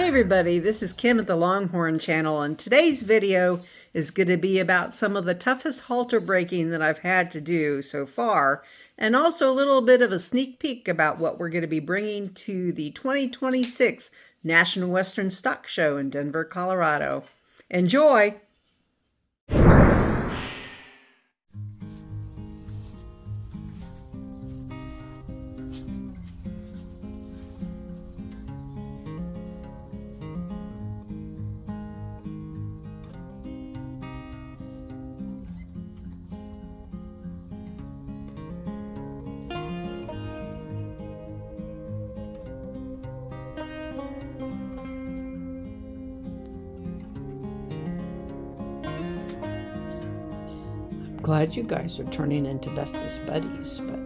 Hey everybody, this is Kim at the Longhorn channel, and today's video is going to be about some of the toughest halter breaking that I've had to do so far, and also a little bit of a sneak peek about what we're going to be bringing to the 2026 National Western Stock Show in Denver, Colorado. Enjoy! Glad you guys are turning into bestest buddies, but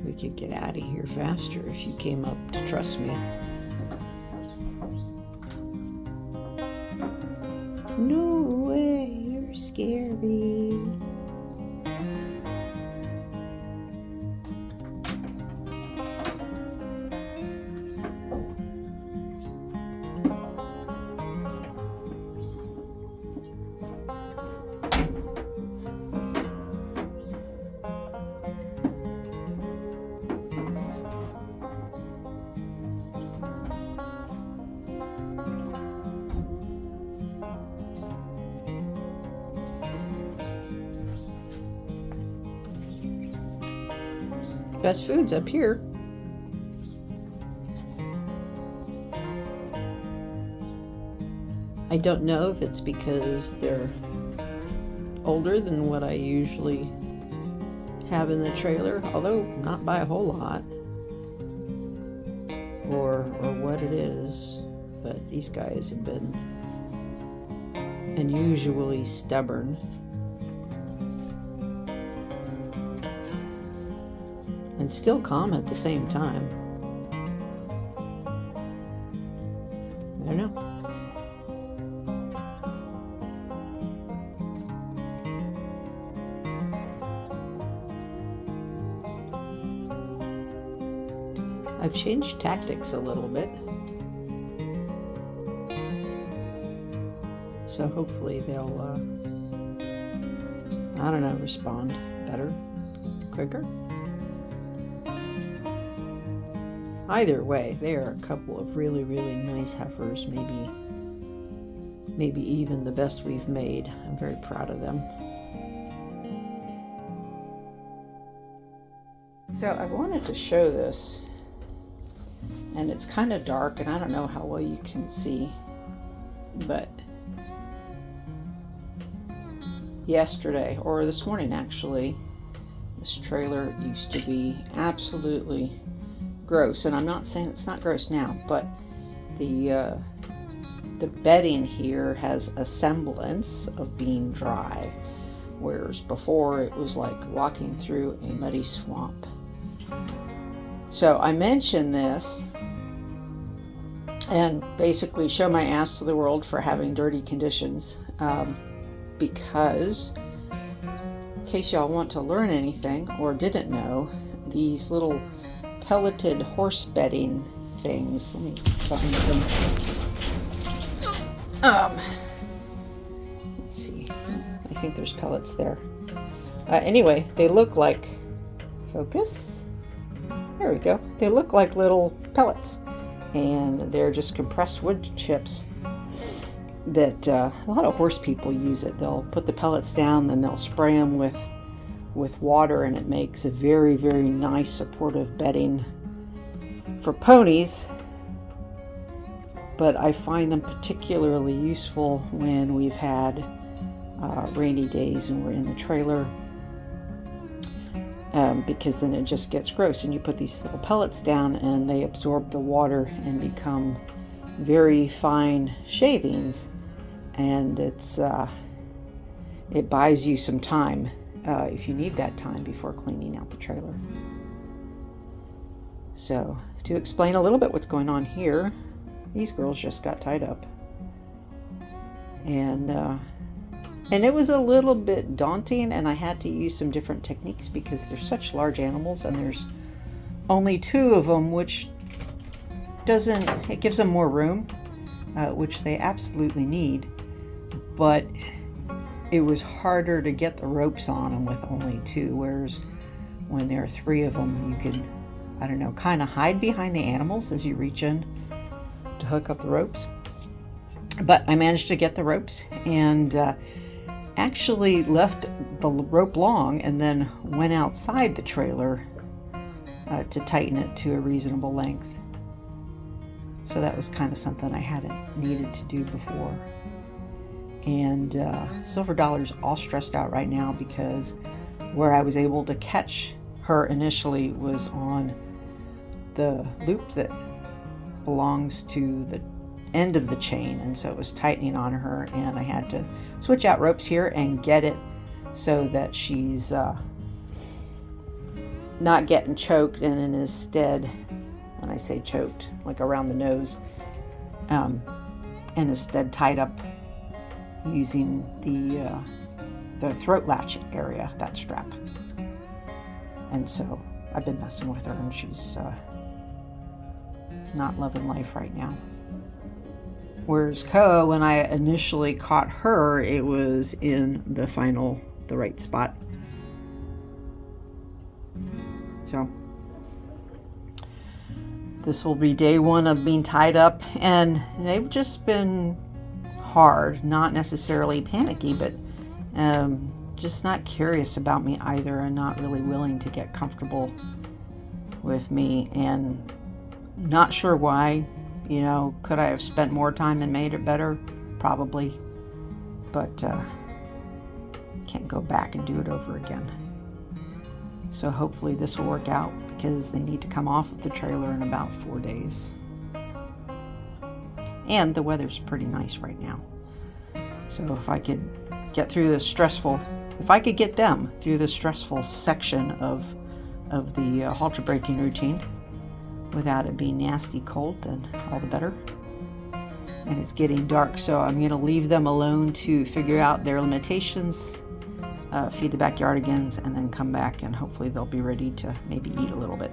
we could get out of here faster if you came up to trust me. No way, you're scary. Best food's up here. I don't know if it's because they're older than what I usually have in the trailer, although not by a whole lot, or what it is, but these guys have been unusually stubborn. And still calm at the same time. I don't know. I've changed tactics a little bit, so hopefully they'll, I don't know, respond better, quicker. Either way, they are a couple of really, really nice heifers, maybe even the best we've made. I'm very proud of them. So I wanted to show this, and it's kind of dark, and I don't know how well you can see, but yesterday, or this morning actually, this trailer used to be absolutely gross, and I'm not saying it's not gross now, but the bedding here has a semblance of being dry, whereas before it was like walking through a muddy swamp. So I mentioned this and basically show my ass to the world for having dirty conditions, because in case y'all want to learn anything or didn't know, these little pelleted horse bedding things. Let me find some. Let's see. I think there's pellets there. Anyway, they look like, focus. There we go. They look like little pellets, and they're just compressed wood chips that a lot of horse people use it. They'll put the pellets down, then they'll spray them with water, and it makes a very, very nice supportive bedding for ponies. But I find them particularly useful when we've had rainy days and we're in the trailer, because then it just gets gross, and you put these little pellets down and they absorb the water and become very fine shavings, and it buys you some time if you need that time before cleaning out the trailer. So to explain a little bit what's going on here, these girls just got tied up, and it was a little bit daunting, and I had to use some different techniques because they're such large animals, and there's only two of them, which it gives them more room, which they absolutely need, but it was harder to get the ropes on them with only 2, whereas when there are 3 of them, you could, I don't know, kind of hide behind the animals as you reach in to hook up the ropes. But I managed to get the ropes and actually left the rope long and then went outside the trailer to tighten it to a reasonable length. So that was kind of something I hadn't needed to do before. And Silver Dollar's all stressed out right now because where I was able to catch her initially was on the loop that belongs to the end of the chain, and so it was tightening on her, and I had to switch out ropes here and get it so that she's not getting choked, and instead, when I say choked, like around the nose, and instead tied up using the throat latch area, that strap. And so I've been messing with her, and she's not loving life right now. Whereas Koa, when I initially caught her, it was in the right spot. So this will be day 1 of being tied up, and they've just been hard, not necessarily panicky, but just not curious about me either, and not really willing to get comfortable with me, and not sure why. You know, could I have spent more time and made it better? Probably, but can't go back and do it over again. So hopefully this will work out, because they need to come off of the trailer in about 4 days. And the weather's pretty nice right now. So if I could get through this stressful, if I could get them through this stressful section of the halter breaking routine without it being nasty cold, then all the better. And it's getting dark, so I'm going to leave them alone to figure out their limitations, feed the backyardigans, and then come back, and hopefully they'll be ready to maybe eat a little bit.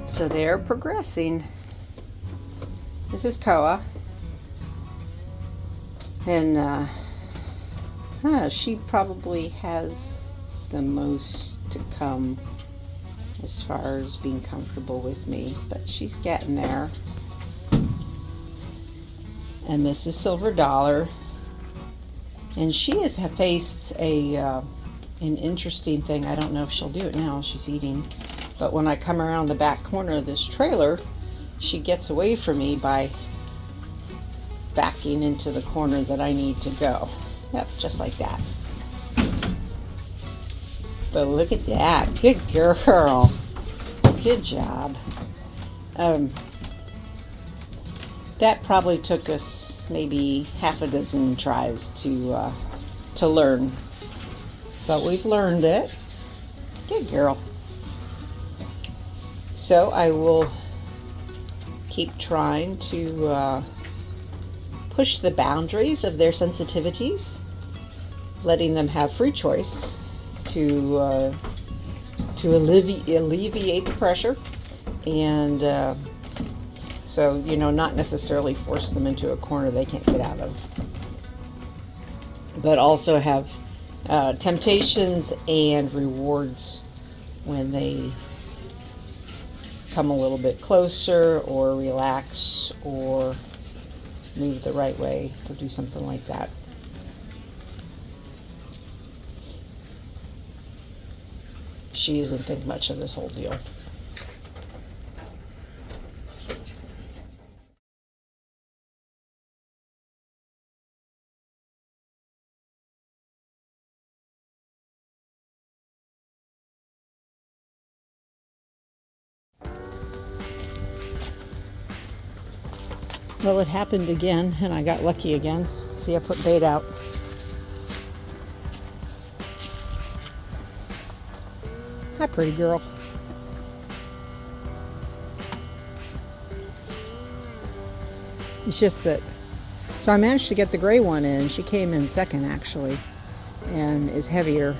So they're progressing. This is Koa, and she probably has the most to come as far as being comfortable with me, but she's getting there. And this is Silver Dollar, and she has faced an interesting thing. I don't know if she'll do it now, she's eating, but when I come around the back corner of this trailer, she gets away from me by backing into the corner that I need to go. Yep, just like that. But look at that. Good girl. Good job. That probably took us maybe half a dozen tries to learn. But we've learned it. Good girl. So I will keep trying to push the boundaries of their sensitivities, letting them have free choice to alleviate the pressure, and so, you know, not necessarily force them into a corner they can't get out of, but also have temptations and rewards when they come a little bit closer, or relax, or move the right way, or do something like that. She doesn't think much of this whole deal. Well, it happened again, and I got lucky again. See, I put bait out. Hi, pretty girl. It's just that, so I managed to get the gray one in. She came in second, actually, and is heavier.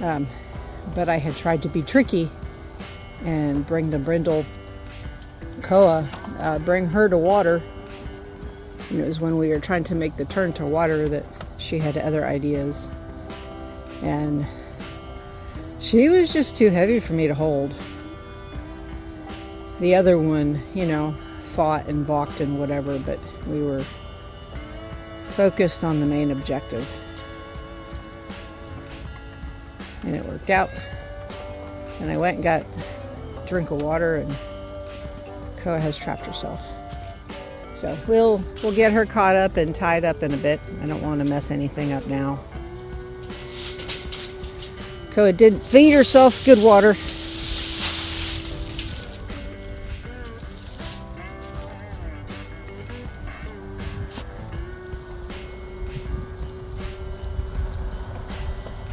But I had tried to be tricky and bring the brindle Koa bring her to water. It was when we were trying to make the turn to water that she had other ideas. And she was just too heavy for me to hold. The other one, fought and balked and whatever, but we were focused on the main objective. And it worked out. And I went and got a drink of water, and Koa has trapped herself. So we'll get her caught up and tied up in a bit. I don't want to mess anything up now. Koa did feed herself good water.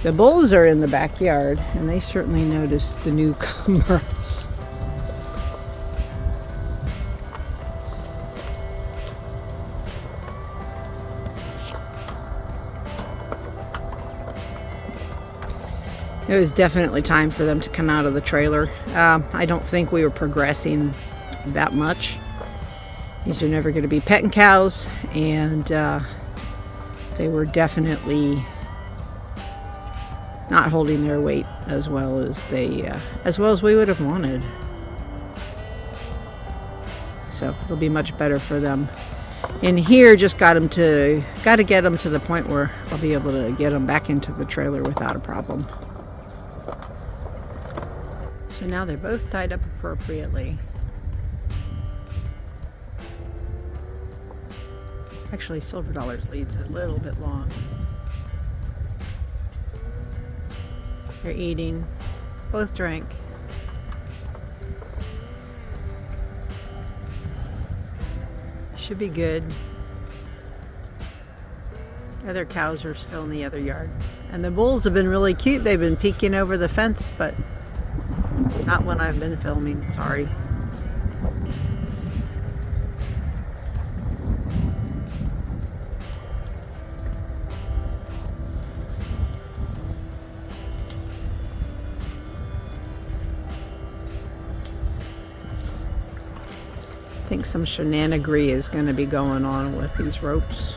The bulls are in the backyard, and they certainly noticed the newcomers. It was definitely time for them to come out of the trailer. I don't think we were progressing that much. These are never going to be petting cows, and they were definitely not holding their weight as well as we would have wanted. So it'll be much better for them. In here, just got to get them to the point where I'll be able to get them back into the trailer without a problem. So now they're both tied up appropriately. Actually, Silver Dollar's lead's a little bit long. They're eating. Both drank. Should be good. Other cows are still in the other yard. And the bulls have been really cute. They've been peeking over the fence, but not when I've been filming, sorry. I think some shenanigans is going to be going on with these ropes.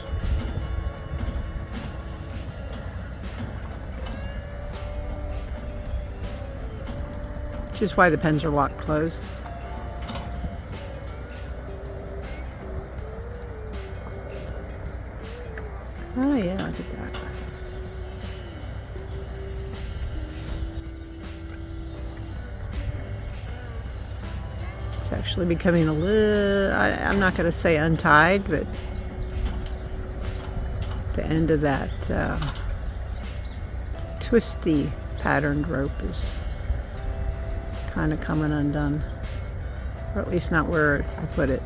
Which is why the pens are locked closed. Oh yeah, look at that. It's actually becoming a little, I'm not going to say untied, but the end of that twisty patterned rope is kind of coming undone, or at least not where I put it.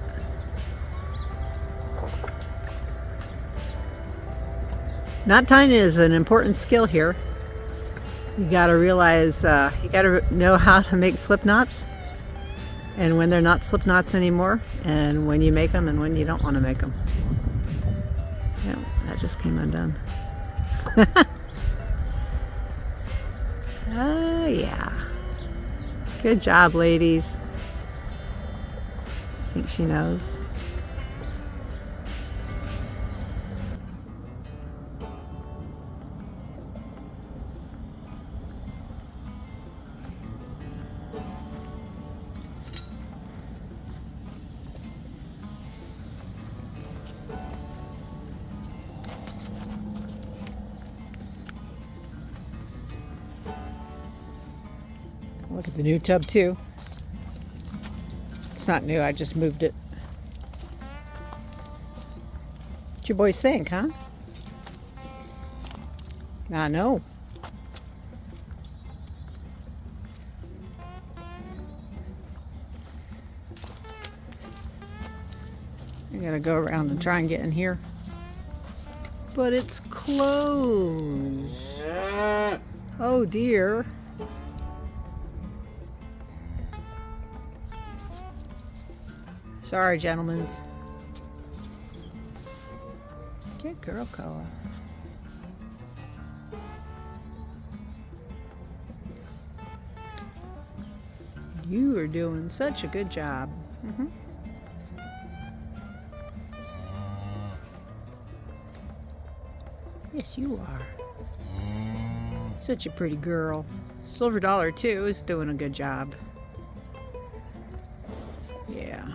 Knot tying is an important skill here. You got to realize, you got to know how to make slip knots, and when they're not slip knots anymore, and when you make them and when you don't want to make them. Yeah, that just came undone. Oh yeah. Good job, ladies. I think she knows. Look at the new tub too. It's not new, I just moved it. What you boys think, huh? I know. I gotta go around and try and get in here. But it's closed. Oh dear. Sorry, gentlemen. Good girl, Koa. You are doing such a good job. Mm-hmm. Yes, you are. Such a pretty girl. Silver Dollar, too, is doing a good job. Yeah.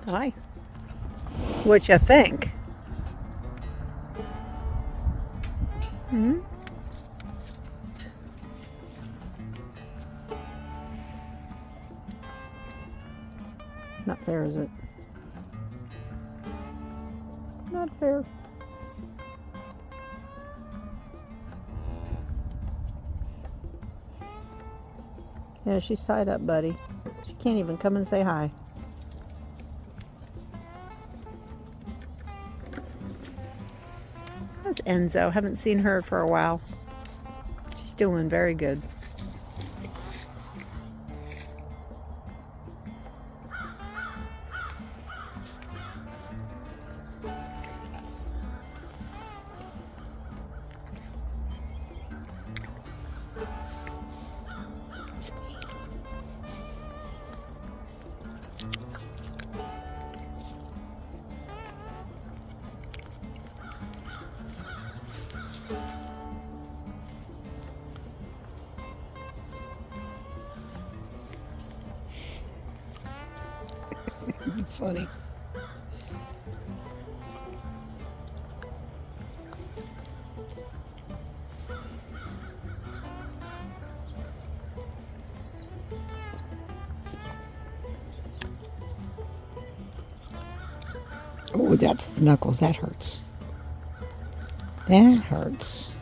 Hi. What you think? Hmm? Not fair, is it? Not fair. Yeah, she's tied up, buddy. She can't even come and say hi. That's Enzo. Haven't seen her for a while. She's doing very good. Funny. Oh, that's the knuckles. That hurts. That hurts.